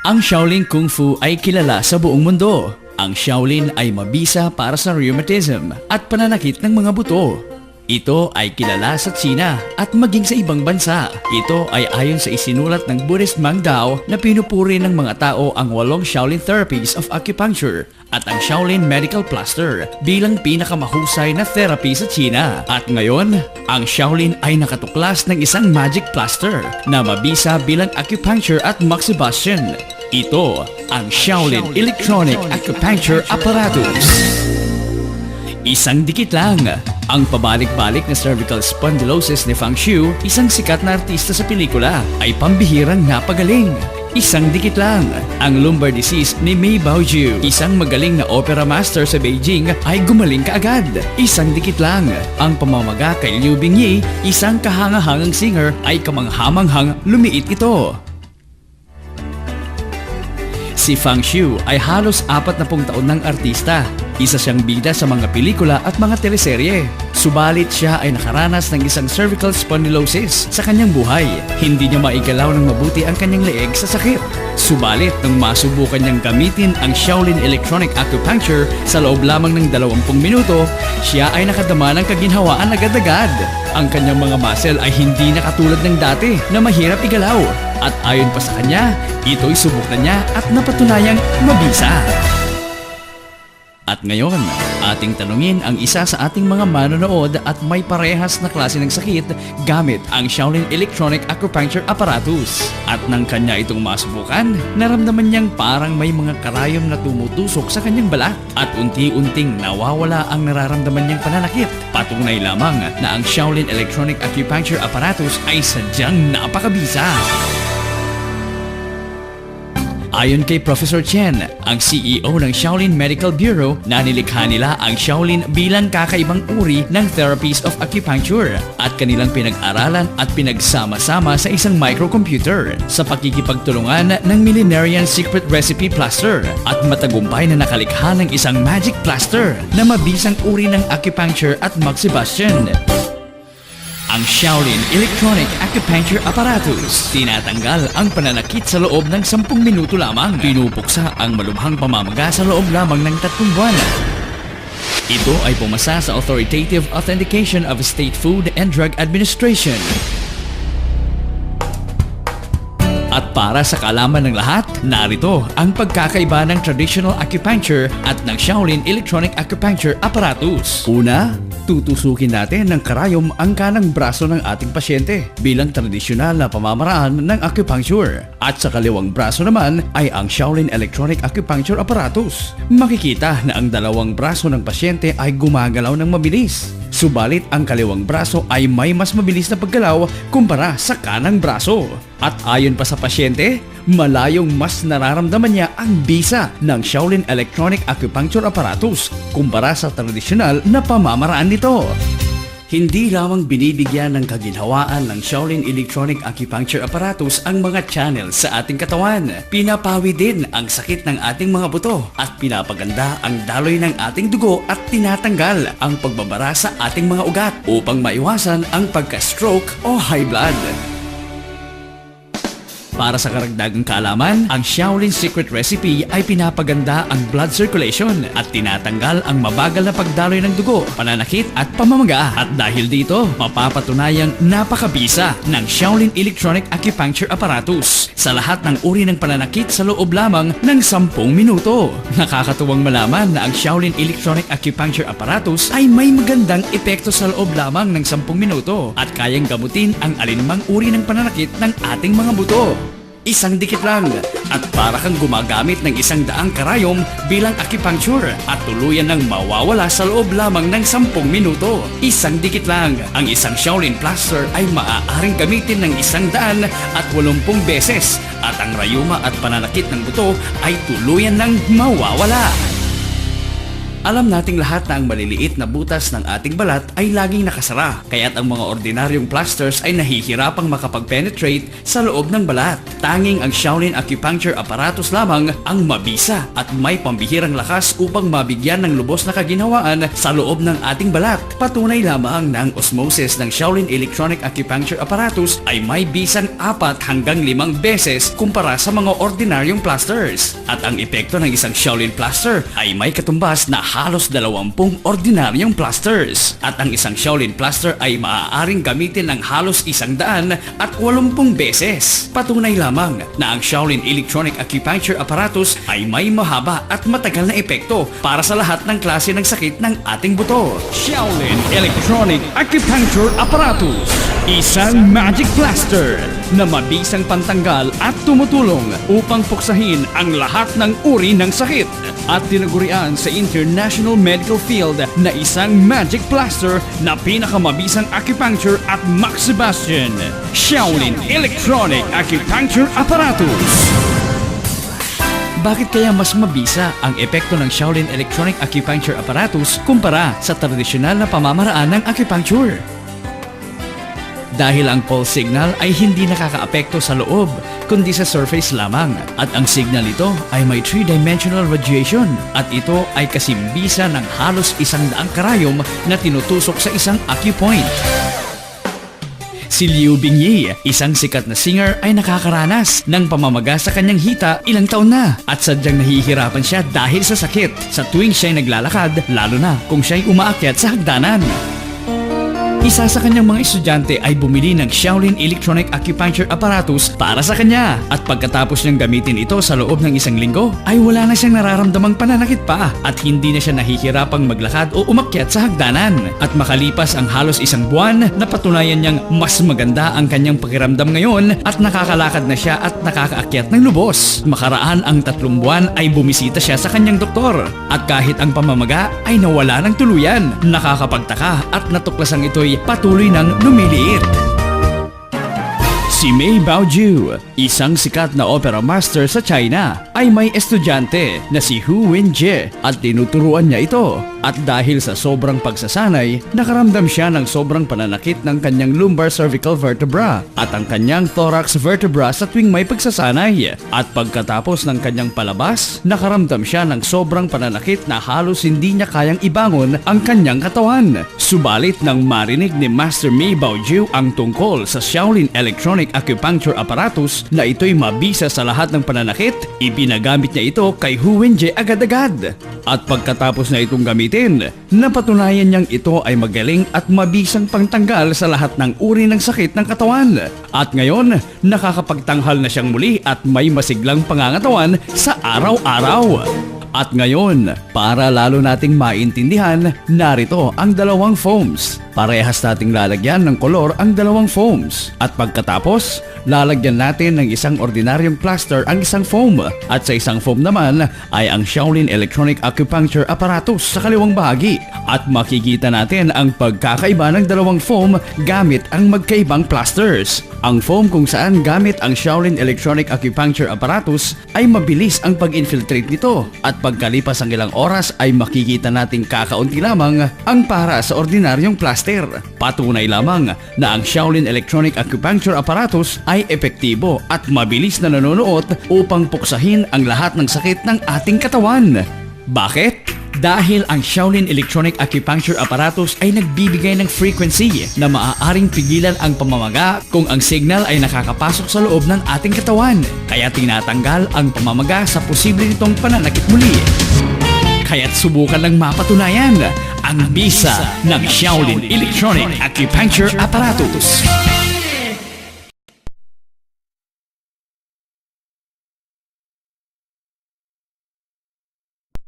Ang Shaolin Kung Fu ay kilala sa buong mundo. Ang Shaolin ay mabisa para sa rheumatism at pananakit ng mga buto. Ito ay kilala sa China at maging sa ibang bansa. Ito ay ayon sa isinulat ng Buddhist Mang Dao na pinupuri ng mga tao ang 8 Shaolin therapies of acupuncture at ang Shaolin Medical Plaster bilang pinakamahusay na therapy sa China. At ngayon, ang Shaolin ay nakatuklas ng isang magic plaster na mabisa bilang acupuncture at moxibustion. Ito ang Shaolin Electronic Acupuncture Apparatus. Isang dikit lang. Ang pabalik-balik na cervical spondylosis ni Fang Xiu, isang sikat na artista sa pelikula, ay pambihirang napagaling. Isang dikit lang. Ang lumbar disease ni Mei Baoju, isang magaling na opera master sa Beijing, ay gumaling kaagad. Isang dikit lang. Ang pamamaga kay Liu Bingyi, isang kahangahangang singer, ay kamanghamanghang lumiit ito. Si Fang Xiu ay halos 40 taon ng artista. Isa siyang bida sa mga pelikula at mga teleserye. Subalit siya ay nakaranas ng isang cervical spondylosis sa kanyang buhay. Hindi niya maigalaw ng mabuti ang kanyang leeg sa sakit. Subalit nang masubukan niyang gamitin ang Shaolin Electronic Acupuncture sa loob lamang ng 20 minuto, siya ay nakadama ng kaginhawaan agad-agad. Ang kanyang mga muscle ay hindi na katulad ng dati na mahirap igalaw. At ayon pa sa kanya, ito'y subukan niya at napatunayang mabisa. At ngayon, ating tanungin ang isa sa ating mga manonood at may parehas na klase ng sakit gamit ang Shaolin Electronic Acupuncture Apparatus. At nang kanya itong masubukan, naramdaman niyang parang may mga karayom na tumutusok sa kanyang balat at unti-unting nawawala ang nararamdaman niyang pananakit. Patunay lamang na ang Shaolin Electronic Acupuncture Apparatus ay sadyang napakabisa. Ayon kay Professor Chen, ang CEO ng Shaolin Medical Bureau, na nilikha nila ang Shaolin bilang kakaibang uri ng therapies of acupuncture at kanilang pinag-aralan at pinagsama-sama sa isang microcomputer sa pakikipagtulungan ng Millenarian Secret Recipe Plaster at matagumpay na nakalikha ng isang magic plaster na mabisang uri ng acupuncture at moxibustion. Ang Shaolin Electronic Acupuncture Apparatus. Tinatanggal ang pananakit sa loob ng 10 minuto lamang. Pinupuksa ang malubhang pamamaga sa loob lamang ng 3 buwan. Ito ay pumasa sa Authoritative Authentication of State Food and Drug Administration. At para sa kaalaman ng lahat, narito ang pagkakaiba ng traditional acupuncture at ng Shaolin Electronic Acupuncture Apparatus. Una, tutusukin natin ng karayom ang kanang braso ng ating pasyente bilang tradisyonal na pamamaraan ng acupuncture. At sa kaliwang braso naman ay ang Shaolin Electronic Acupuncture Apparatus. Makikita na ang dalawang braso ng pasyente ay gumagalaw ng mabilis. Subalit ang kaliwang braso ay may mas mabilis na paggalaw kumpara sa kanang braso. At ayon pa sa pasyente, malayong mas nararamdaman niya ang bisa ng Shaolin Electronic Acupuncture Apparatus kumpara sa tradisyonal na pamamaraan nito. Hindi lamang binibigyan ng kaginhawaan ng Shaolin Electronic Acupuncture Apparatus ang mga channel sa ating katawan. Pinapawi din ang sakit ng ating mga buto at pinapaganda ang daloy ng ating dugo at tinatanggal ang pagbabara sa ating mga ugat upang maiwasan ang pagka-stroke o high blood. Para sa karagdagang kaalaman, ang Shaolin Secret Recipe ay pinapaganda ang blood circulation at tinatanggal ang mabagal na pagdaloy ng dugo, pananakit at pamamaga. At dahil dito, mapapatunayang napakabisa ng Shaolin Electronic Acupuncture Apparatus sa lahat ng uri ng pananakit sa loob lamang ng 10 minuto. Nakakatuwang malaman na ang Shaolin Electronic Acupuncture Apparatus ay may magandang epekto sa loob lamang ng 10 minuto at kayang gamutin ang alinmang uri ng pananakit ng ating mga buto. Isang dikit lang at para kang gumagamit ng 100 karayom bilang acupuncture at tuluyan nang mawawala sa loob lamang ng 10 minuto. Isang dikit lang. Ang isang Shaolin Plaster ay maaaring gamitin ng 180 beses at ang rayuma at pananakit ng buto ay tuluyan nang mawawala. Alam nating lahat na ang maliliit na butas ng ating balat ay laging nakasara, kaya't ang mga ordinaryong plasters ay nahihirapang makapag-penetrate sa loob ng balat. Tanging ang Shaolin Acupuncture Apparatus lamang ang mabisa at may pambihirang lakas upang mabigyan ng lubos na kaginhawaan sa loob ng ating balat. Patunay lamang ng osmosis ng Shaolin Electronic Acupuncture Apparatus ay may bisang 4 hanggang 5 beses kumpara sa mga ordinaryong plasters. At ang epekto ng isang Shaolin plaster ay may katumbas na halos 20 ordinaryong plasters. At ang isang Shaolin plaster ay maaaring gamitin ng halos 180 beses. Patunay lamang na ang Shaolin Electronic Acupuncture Apparatus ay may mahaba at matagal na epekto para sa lahat ng klase ng sakit ng ating buto. Shaolin Electronic Acupuncture Apparatus, isang magic plaster na mabisang pantanggal at tumutulong upang puksahin ang lahat ng uri ng sakit at tinagurian sa international medical field na isang magic plaster na pinakamabisang acupuncture at Max Sebastian. Shaolin Electronic Acupuncture Apparatus. Bakit kaya mas mabisa ang epekto ng Shaolin Electronic Acupuncture Apparatus kumpara sa tradisyonal na pamamaraan ng acupuncture? Dahil ang pulse signal ay hindi nakakaapekto sa loob, kundi sa surface lamang. At ang signal nito ay may 3-dimensional radiation at ito ay kasimbisa ng halos 100 karayom na tinutusok sa isang acupoint. Si Liu Bingyi, isang sikat na singer, ay nakakaranas ng pamamaga sa kanyang hita ilang taon na at sadyang nahihirapan siya dahil sa sakit sa tuwing siya'y naglalakad, lalo na kung siya'y umaakyat sa hagdanan. Isa sa kanyang mga estudyante ay bumili ng Shaolin Electronic Acupuncture Apparatus para sa kanya at pagkatapos niyang gamitin ito sa loob ng 1 linggo ay wala na siyang nararamdamang pananakit pa at hindi na siya nahihirapang maglakad o umakyat sa hagdanan. At makalipas ang halos 1 buwan, napatunayan niyang mas maganda ang kanyang pakiramdam ngayon at nakakalakad na siya at nakakaakyat ng lubos. Makaraan ang 3 buwan ay bumisita siya sa kanyang doktor at kahit ang pamamaga ay nawala ng tuluyan. Nakakapagtaka at natuklasang ito'y patuloy nang lumiliit. Si Mei Baoju, isang sikat na opera master sa China, ay may estudyante na si Hu Wenjie at tinuturuan niya ito. At dahil sa sobrang pagsasanay, nakaramdam siya ng sobrang pananakit ng kanyang lumbar cervical vertebra at ang kanyang thorax vertebra sa tuwing may pagsasanay. At pagkatapos ng kanyang palabas, nakaramdam siya ng sobrang pananakit na halos hindi niya kayang ibangon ang kanyang katawan. Subalit nang marinig ni Master Mei Baoju ang tungkol sa Shaolin Electronic Acupuncture Apparatus na ito'y mabisa sa lahat ng pananakit, ibinagamit niya ito kay Hu Wenjie agad-agad. At pagkatapos na itong gamitin, napatunayan niyang ito ay magaling at mabisang pangtanggal sa lahat ng uri ng sakit ng katawan. At ngayon, nakakapagtanghal na siyang muli at may masiglang pangangatawan sa araw-araw. At ngayon, para lalo nating maintindihan, narito ang 2 foams. Parehas nating lalagyan ng kolor ang 2 foams. At pagkatapos, lalagyan natin ng isang ordinaryong plaster ang isang foam. At sa isang foam naman ay ang Shaolin Electronic Acupuncture Apparatus sa kaliwang bahagi. At makikita natin ang pagkakaiba ng 2 foam gamit ang magkaibang plasters. Ang foam kung saan gamit ang Shaolin Electronic Acupuncture Apparatus ay mabilis ang pag-infiltrate nito. At pagkalipas ang ilang oras ay makikita nating kakaunti lamang ang para sa ordinaryong plaster. Patunay lamang na ang Shaolin Electronic Acupuncture Apparatus ay epektibo at mabilis na nanonood upang puksahin ang lahat ng sakit ng ating katawan. Bakit? Dahil ang Shaolin Electronic Acupuncture Apparatus ay nagbibigay ng frequency na maaaring pigilan ang pamamaga kung ang signal ay nakakapasok sa loob ng ating katawan. Kaya tinatanggal ang pamamaga sa posible nitong pananakit muli. Kaya't subukan ng mapatunayan ang bisa ng Shaolin Electronic Acupuncture Apparatus.